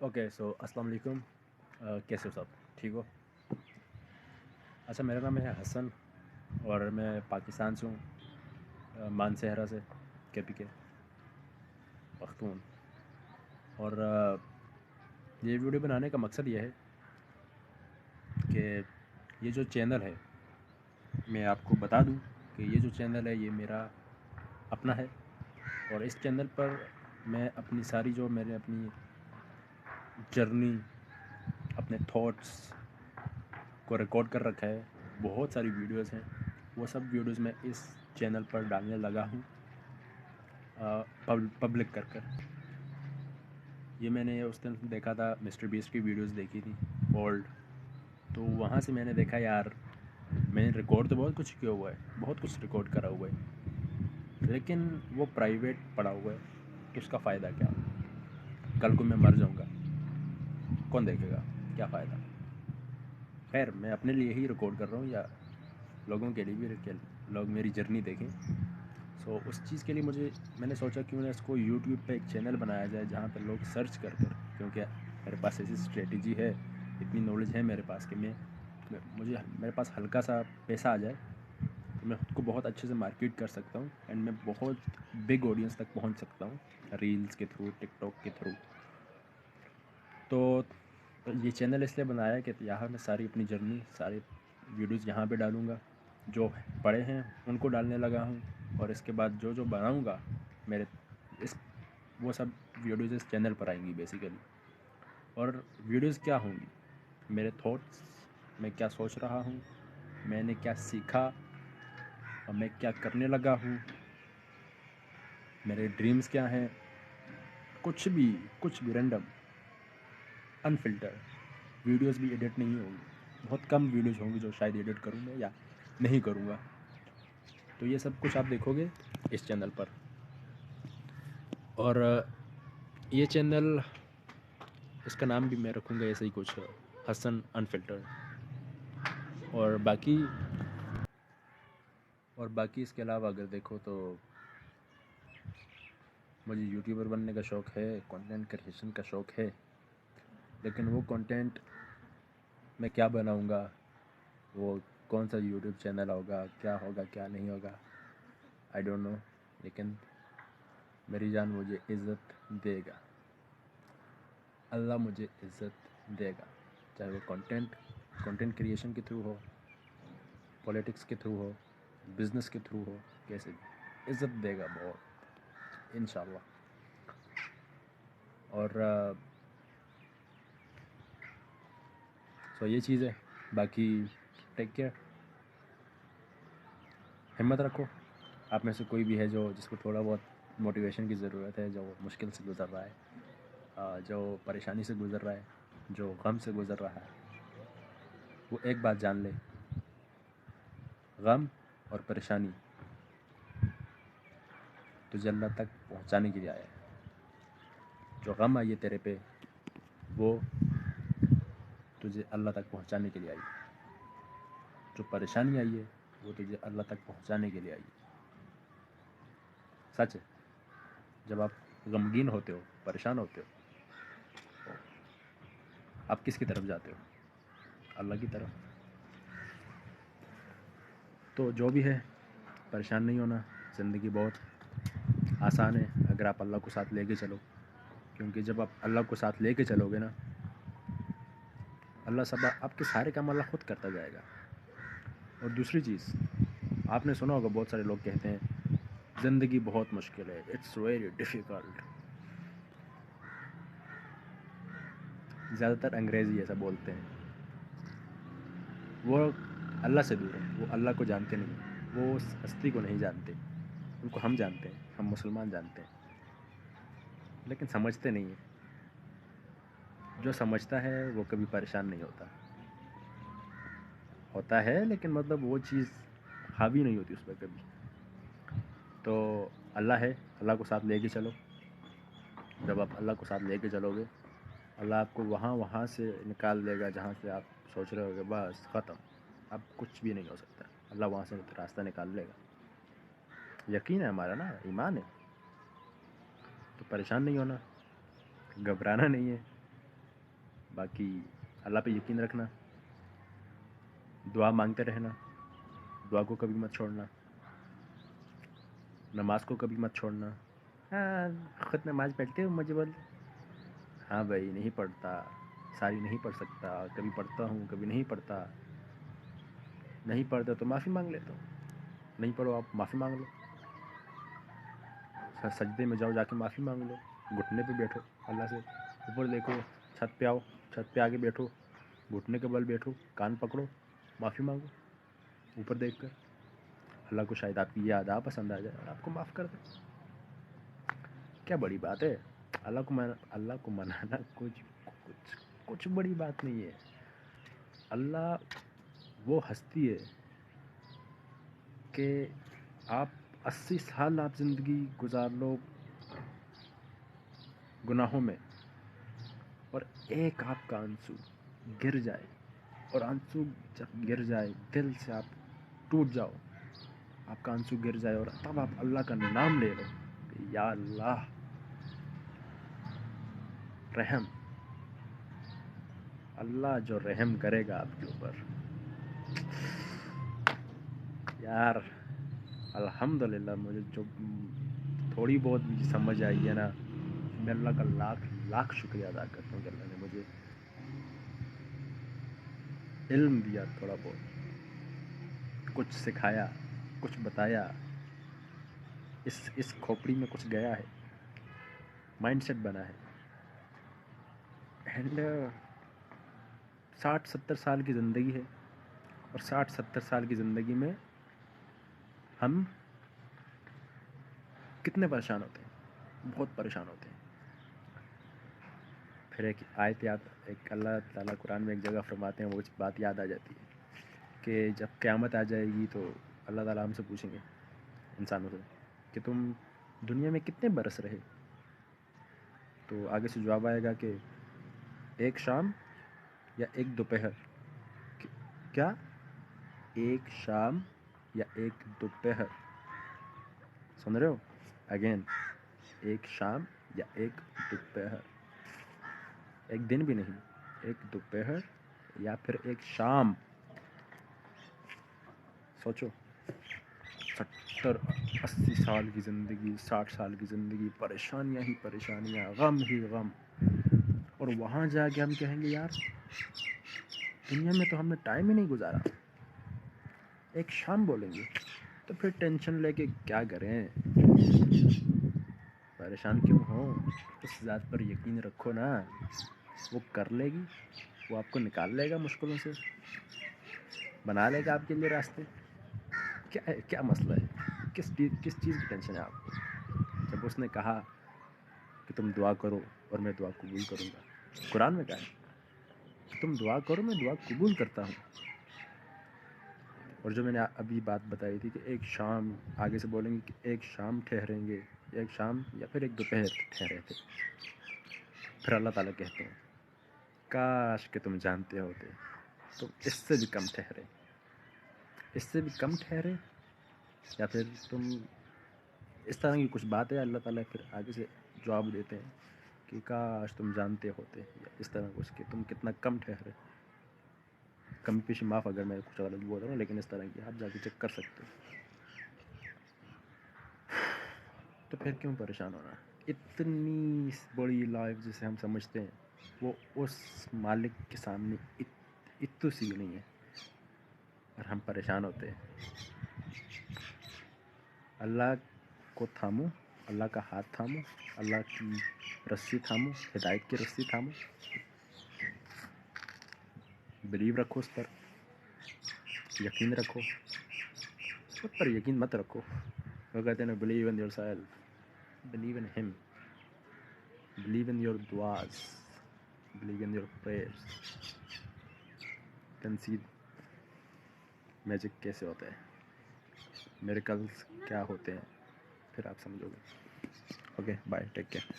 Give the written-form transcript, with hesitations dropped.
Okay so السلام علیکم. کیسے ہو صاحب؟ ٹھیک ہو؟ اچھا، میرا نام ہے حسن اور میں پاکستان سے ہوں، مانسہرہ سے، KPK پختون. اور یہ ویڈیو بنانے کا مقصد یہ ہے کہ یہ جو چینل ہے، میں آپ کو بتا دوں کہ یہ جو چینل ہے یہ میرا اپنا ہے، اور اس چینل پر میں اپنی ساری جو میں نے اپنی جرنی، اپنے تھاٹس کو ریکارڈ کر رکھا ہے. بہت ساری ویڈیوز ہیں، وہ سب ویڈیوز میں اس چینل پر ڈالنے لگا ہوں پبلک کر. یہ میں نے اس دن دیکھا تھا، مسٹر بیسٹ کی ویڈیوز دیکھی تھی اولڈ، تو وہاں سے میں نے دیکھا یار میں نے ریکارڈ تو بہت کچھ کیا ہوا ہے، بہت کچھ ریکارڈ کرا ہوا ہے، لیکن وہ پرائیویٹ پڑا ہوا ہے، تو اس کا فائدہ کیا؟ کل کو میں مر جاؤں گا، کون دیکھے گا؟ کیا فائدہ؟ خیر، میں اپنے لیے ہی ریکارڈ کر رہا ہوں، یا لوگوں کے لیے بھی کہ لوگ میری جرنی دیکھیں. سو اس چیز کے لیے میں نے سوچا کیوں نہ اس کو یوٹیوب پہ ایک چینل بنایا جائے جہاں پہ لوگ سرچ کر کیونکہ میرے پاس ایسی اسٹریٹجی ہے، اتنی نالج ہے میرے پاس کہ میرے پاس ہلکا سا پیسہ آ جائے تو میں خود کو بہت اچھے سے مارکیٹ کر سکتا ہوں، اینڈ میں بہت بگ آڈینس تک پہنچ سکتا ہوں ریلز کے تھرو، ٹک ٹاک کے تھرو. تو یہ چینل اس لیے بنایا کہ یہاں میں ساری اپنی جرنی، ساری ویڈیوز یہاں پہ ڈالوں گا، جو پڑے ہیں ان کو ڈالنے لگا ہوں، اور اس کے بعد جو بناؤں گا وہ سب ویڈیوز اس چینل پر آئیں گی بیسیکلی. اور ویڈیوز کیا ہوں گی؟ میرے تھاٹس، میں کیا سوچ رہا ہوں، میں نے کیا سیکھا، اور میں کیا کرنے لگا ہوں، میرے ڈریمز کیا ہیں، کچھ بھی رینڈم، انفلٹرڈ ویڈیوز بھی ایڈٹ نہیں ہوں گی. بہت کم ویڈیوز ہوں گی جو شاید ایڈٹ کروں میں یا نہیں کروں گا. تو یہ سب کچھ آپ دیکھو گے اس چینل پر. اور یہ چینل، اس کا نام بھی میں رکھوں گا ایسے ہی کچھ، حسن انفلٹرڈ. اور باقی اس کے علاوہ اگر دیکھو تو مجھے یوٹیوبر بننے کا شوق ہے، کنٹینٹ کریشن کا شوق ہے، لیکن وہ کنٹینٹ میں کیا بناؤں گا، وہ کون سا یوٹیوب چینل ہوگا، کیا ہوگا کیا نہیں ہوگا، آئی ڈونٹ نو. لیکن میری جان مجھے عزت دے گا، اللہ مجھے عزت دے گا، چاہے وہ کنٹینٹ کریشن کے تھرو ہو، پولیٹکس کے تھرو ہو، بزنس کے تھرو ہو، کیسے بھی عزت دے گا بہت، انشاءاللہ. اور سو یہ چیز ہے. باقی ٹیک کیئر، ہمت رکھو. آپ میں سے کوئی بھی ہے جس کو تھوڑا بہت موٹیویشن کی ضرورت ہے، جو مشکل سے گزر رہا ہے، جو پریشانی سے گزر رہا ہے، جو غم سے گزر رہا ہے، وہ ایک بات جان لے، غم اور پریشانی تجھے اللہ تک پہنچانے کے لیے آیا ہے. جو غم آئی ہے تیرے پہ، وہ تجھے اللہ تک پہنچانے کے لیے آئی ہے. جو پریشانی آئی ہے وہ تجھے اللہ تک پہنچانے کے لیے آئی ہے. سچ ہے. جب آپ غمگین ہوتے ہو، پریشان ہوتے ہو، آپ کس کی طرف جاتے ہو؟ اللہ کی طرف. تو جو بھی ہے، پریشان نہیں ہونا. زندگی بہت آسان ہے اگر آپ اللہ کو ساتھ لے کے چلو، کیونکہ جب آپ اللہ کو ساتھ لے کے چلو گے نا، اللہ سب آپ کے سارے کام اللہ خود کرتا جائے گا. اور دوسری چیز، آپ نے سنا ہوگا بہت سارے لوگ کہتے ہیں زندگی بہت مشکل ہے، اٹس ویری ڈیفیکلٹ. زیادہ تر انگریزی ایسا بولتے ہیں. وہ اللہ سے دور ہیں، وہ اللہ کو جانتے نہیں، وہ اس ہستی کو نہیں جانتے. ان کو ہم جانتے ہیں، ہم مسلمان جانتے ہیں، لیکن سمجھتے نہیں ہیں. جو سمجھتا ہے وہ کبھی پریشان نہیں ہوتا ہے، لیکن مطلب وہ چیز حاوی نہیں ہوتی اس پہ کبھی. تو اللہ ہے، اللہ کو ساتھ لے کے چلو. جب آپ اللہ کو ساتھ لے کے چلو گے، اللہ آپ کو وہاں سے نکال دے گا جہاں سے آپ سوچ رہے ہو گے بس ختم، اب کچھ بھی نہیں ہو سکتا. اللہ وہاں سے راستہ نکال لے گا. یقین ہے ہمارا نا، ایمان ہے. تو پریشان نہیں ہونا، گھبرانا نہیں ہے. باقی اللہ پہ یقین رکھنا، دعا مانگتے رہنا، دعا کو کبھی مت چھوڑنا، نماز کو کبھی مت چھوڑنا. ہاں خود نماز پڑھتے ہو مجھے بول، ہاں بھائی نہیں پڑھتا، ساری نہیں پڑھ سکتا، کبھی پڑھتا ہوں کبھی نہیں پڑھتا. نہیں پڑھتا تو معافی مانگ لیتا ہوں. نہیں پڑھو آپ معافی مانگ لو، سجدے میں جاؤ، جا کے معافی مانگ لو، گھٹنے پہ بیٹھو اللہ سے، اوپر دیکھو، چھت پہ آؤ، چھت پہ آ کے بیٹھو، گھٹنے کے بل بیٹھو، کان پکڑو، معافی مانگو اوپر دیکھ کر. اللہ کو شاید آپ کی یہ ادا پسند آ جائے اور آپ کو معاف کر دے. کیا بڑی بات ہے، اللہ کو منانا کچھ بڑی بات نہیں ہے. اللہ وہ ہستی ہے کہ آپ 80 سال آپ زندگی گزار لو گناہوں میں، اور ایک آپ کا آنسو گر جائے، اور آنسو جب گر جائے دل سے آپ ٹوٹ جاؤ، آپ کا آنسو گر جائے اور تب آپ اللہ کا نام لے لو کہ یا اللہ رحم، اللہ جو رحم کرے گا آپ کے اوپر. یار الحمدللہ مجھے جو تھوڑی بہت بھی سمجھ آئی ہے نا، میں اللہ کا لاکھ شکریہ ادا کرتا ہوں کہ اللہ نے مجھے علم دیا، تھوڑا بہت کچھ سکھایا، کچھ بتایا، اس کھوپڑی میں کچھ گیا ہے، مائنڈ سیٹ بنا ہے. اینڈ 60-70 سال کی زندگی ہے، اور 60-70 سال کی زندگی میں ہم کتنے پریشان ہوتے ہیں، بہت پریشان ہوتے ہیں. پھر ایک آیت یاد، ایک اللہ تعالیٰ قرآن میں ایک جگہ فرماتے ہیں، وہ بات یاد آ جاتی ہے کہ جب قیامت آ جائے گی تو اللہ تعالیٰ ہم سے پوچھیں گے، انسانوں سے، کہ تم دنیا میں کتنے برس رہے. تو آگے سے جواب آئے گا کہ ایک شام یا ایک دوپہر. کیا؟ ایک شام یا ایک دوپہر. سن رہے ہو؟ اگین، ایک شام یا ایک دوپہر. ایک دن بھی نہیں، ایک دوپہر یا پھر ایک شام. سوچو، 70-80 سال کی زندگی، 60 سال کی زندگی، پریشانیاں ہی پریشانیاں، غم ہی غم، اور وہاں جا کے ہم کہیں گے یار دنیا میں تو ہم نے ٹائم ہی نہیں گزارا. ایک شام بولیں گے تو پھر ٹینشن لے کے کیا کریں، پریشان کیوں ہو. اس ذات پر یقین رکھو نا، وہ کر لے گی، وہ آپ کو نکال لے گا مشکلوں سے، بنا لے گا آپ کے لیے راستے. کیا مسئلہ ہے، کس چیز کی ٹینشن ہے آپ کو. جب اس نے کہا کہ تم دعا کرو اور میں دعا قبول کروں گا، قرآن میں کہا ہے تم دعا کرو میں دعا قبول کرتا ہوں. اور جو میں نے ابھی بات بتائی تھی کہ ایک شام، آگے سے بولیں گے کہ ایک شام ٹھہریں گے، ایک شام یا پھر ایک دوپہر ٹھہرے تھے. پھر اللہ تعالیٰ کہتے ہیں کاش کہ تم جانتے ہوتے تم اس سے بھی کم ٹھہرے، اس سے بھی کم ٹھہرے، یا پھر تم اس طرح کی کچھ بات ہے. اللہ تعالیٰ پھر آگے سے جواب دیتے ہیں کہ کاش تم جانتے ہوتے، یا اس طرح کچھ کہ تم کتنا کم ٹھہرے. کمی پیشی معاف اگر میں کچھ غلط بول رہا ہوں، لیکن اس طرح کی آپ جا کے چیک کر سکتے ہو. تو پھر کیوں پریشان ہونا. اتنی بڑی لائف جسے ہم سمجھتے ہیں وہ اس مالک کے سامنے اتو سی نہیں ہے، اور ہم پریشان ہوتے ہیں. اللہ کو تھامو، اللہ کا ہاتھ تھامو، اللہ کی رسی تھامو، ہدایت کی رسی تھامو، بلیو رکھو اس پر، یقین رکھو. خود پر یقین مت رکھو. وہ کہتے ہیں نا believe in yourself, believe in ہم، بلیو ان یور دعاز، بلیو ان یور پریئرز. تنصیب میجک کیسے ہوتا ہے، میریکلز کیا ہوتے ہیں، پھر آپ سمجھو گے. Okay bye, take care.